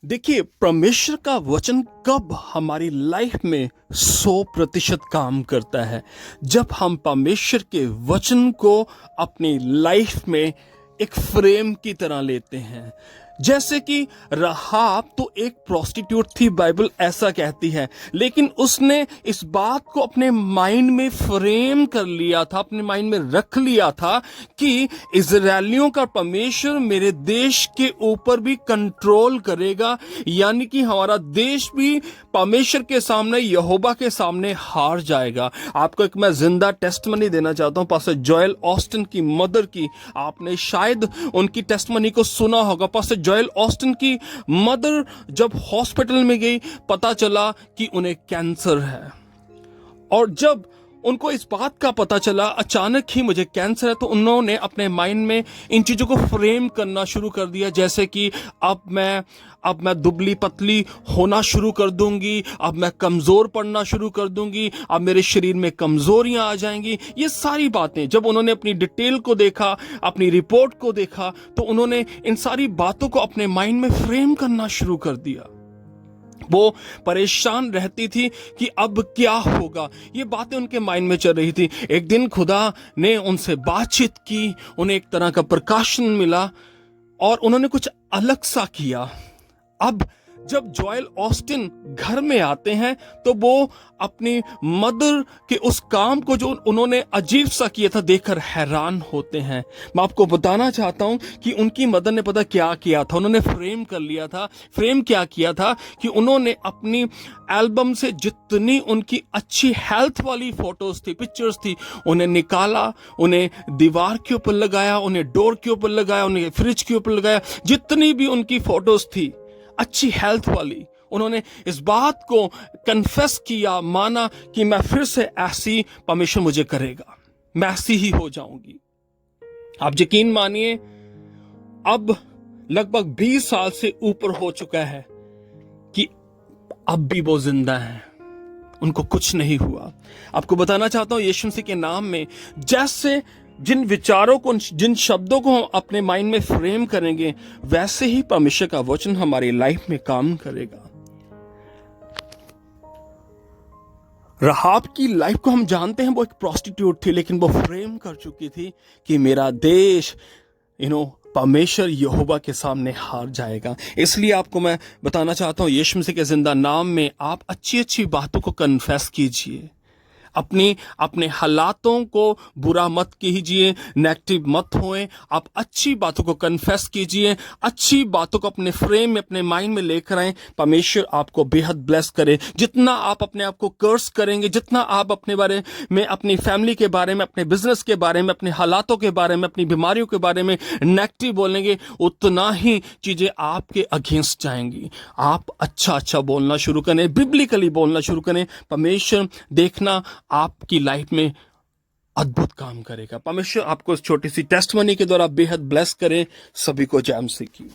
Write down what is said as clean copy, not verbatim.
देखिए, परमेश्वर का वचन कब हमारी लाइफ में 100% काम करता है, जब हम परमेश्वर के वचन को अपनी लाइफ में एक फ्रेम की तरह लेते हैं। जैसे कि राहाब तो एक प्रोस्टिट्यूट थी, बाइबल ऐसा कहती है, लेकिन उसने इस बात को अपने माइंड में फ्रेम कर लिया था, अपने माइंड में रख लिया था कि इजरायलियों का परमेश्वर मेरे देश के ऊपर भी कंट्रोल करेगा, यानी कि हमारा देश भी परमेश्वर के सामने, यहोवा के सामने हार जाएगा। आपको एक मैं जिंदा टेस्टमनी देना चाहता हूं, पास्टर जोएल ऑस्टिन की मदर की। आपने शायद उनकी टेस्टमनी को सुना होगा। पास्टर जोएल ऑस्टिन की मदर जब हॉस्पिटल में गई, पता चला कि उन्हें कैंसर है, और जब उनको इस बात का पता चला अचानक ही मुझे कैंसर है, तो उन्होंने अपने माइंड में इन चीजों को फ्रेम करना शुरू कर दिया, जैसे कि अब मैं दुबली पतली होना शुरू कर दूंगी, अब मैं कमजोर पड़ना शुरू कर दूंगी, अब मेरे शरीर में कमजोरियां आ जाएंगी। ये सारी बातें जब उन्होंने अपनी डिटेल को देखा, अपनी रिपोर्ट को देखा, तो उन्होंने इन सारी बातों को अपने माइंड में फ्रेम करना शुरू कर दिया। वो परेशान रहती थी कि अब क्या होगा, ये बातें उनके माइंड में चल रही थी। एक दिन खुदा ने उनसे बातचीत की, उन्हें एक तरह का प्रकाशन मिला और उन्होंने कुछ अलग सा किया। अब जब जोएल ऑस्टिन घर में आते हैं तो वो अपनी मदर के उस काम को जो उन्होंने अजीब सा किया था देखकर हैरान होते हैं। मैं आपको बताना चाहता हूं कि उनकी मदर ने पता क्या किया था, उन्होंने फ्रेम कर लिया था। फ्रेम क्या किया था कि उन्होंने अपनी एल्बम से जितनी उनकी अच्छी हेल्थ वाली फोटोज थी, पिक्चर्स थी, उन्हें निकाला, उन्हें दीवार के ऊपर लगाया, उन्हें डोर के ऊपर लगाया, उन्हें फ्रिज के ऊपर लगाया। जितनी भी उनकी फोटोज थी अच्छी हेल्थ वाली, उन्होंने इस बात को कन्फेस किया, माना कि मैं फिर से ऐसी परमेश्वर मुझे करेगा, मैं ऐसी ही हो जाऊंगी। आप यकीन मानिए, अब लगभग 20 साल से ऊपर हो चुका है कि अब भी वो जिंदा हैं, उनको कुछ नहीं हुआ। आपको बताना चाहता हूं यीशु मसीह के नाम में, जैसे जिन विचारों को, जिन शब्दों को हम अपने माइंड में फ्रेम करेंगे, वैसे ही परमेश्वर का वचन हमारी लाइफ में काम करेगा। राहाब की लाइफ को हम जानते हैं, वो एक प्रोस्टिट्यूट थी, लेकिन वो फ्रेम कर चुकी थी कि मेरा देश परमेश्वर यहोवा के सामने हार जाएगा। इसलिए आपको मैं बताना चाहता हूं यीशु मसीह के जिंदा नाम में, आप अच्छी अच्छी बातों को कन्फेस कीजिए। अपने हालातों को बुरा मत कीजिए, नेगेटिव मत होएं। आप अच्छी बातों को कन्फेस कीजिए, अच्छी बातों को अपने फ्रेम में, अपने माइंड में लेकर आएं। परमेश्वर आपको बेहद ब्लेस करे। जितना आप अपने आप को कर्स करेंगे, जितना आप अपने बारे में, अपनी फैमिली के बारे में, अपने बिजनेस के बारे में, अपने हालातों के बारे में, अपनी बीमारियों के बारे में नेगेटिव बोलेंगे, उतना ही चीजें आपके अगेंस्ट जाएंगी। आप अच्छा बोलना शुरू करें, बिब्लिकली बोलना शुरू करें। परमेश्वर देखना आपकी लाइफ में अद्भुत काम करेगा। परमेश्वर आपको इस छोटी सी टेस्टमनी के द्वारा बेहद ब्लेस करें। सभी को जय मसीह की।